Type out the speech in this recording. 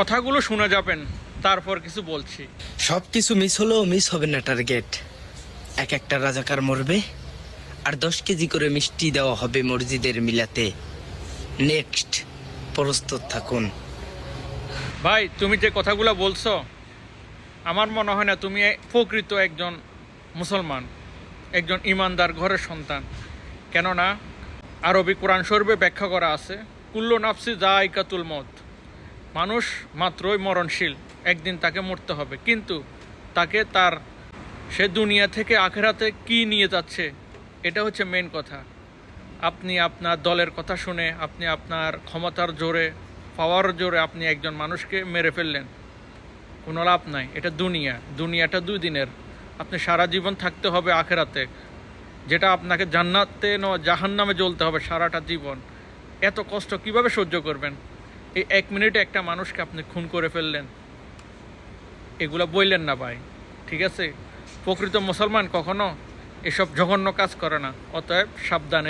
কথাগুলো শুনে যাবেন, তারপর কিছু বলছি। সব কিছু মিস হলেও মিস হবে না টার্গেট। এক একটা রাজাকার মরবে, আর 10 কেজি করে মিষ্টি দেওয়া হবে মসজিদের মিলাতে। নেক্সট, প্রস্তুত থাকুন। ভাই, তুমি যে কথাগুলো বলছো, আমার মনে হয় না তুমি প্রকৃত একজন মুসলমান, একজন ইমানদার ঘরের সন্তান। কেননা আরবি কোরআন শরীফে ব্যাখ্যা করা আছে, কুল্লু নাফসি যায়কাতুল মউত, মানুষ মাত্রই মরণশীল, একদিন তাকে মরতে হবে। কিন্তু তাকে সে দুনিয়া থেকে আখেরাতে কি নিয়ে যাচ্ছে, এটা হচ্ছে মেন কথা। আপনি আপনার দলের কথা শুনে, আপনি আপনার ক্ষমতার জোরে, পাওয়ার জোরে আপনি একজন মানুষকে মেরে ফেললেন, কোনো লাভ নাই। এটা দুনিয়াটা 2 দিনের। আপনি সারা জীবন থাকতে হবে আখেরাতে, যেটা আপনাকে জান্নাতে জাহান্নামে জ্বলতে হবে সারাটা জীবন। এত কষ্ট কিভাবে সহ্য করবেন? এই 1 মিনিটে একটা মানুষকে আপনি খুন করে ফেললেন, এগুলো বললেন না ভাই, ঠিক আছে? প্রকৃত মুসলমান কখনো এসব জঘন্য কাজ করে না, অতএব সাবধান।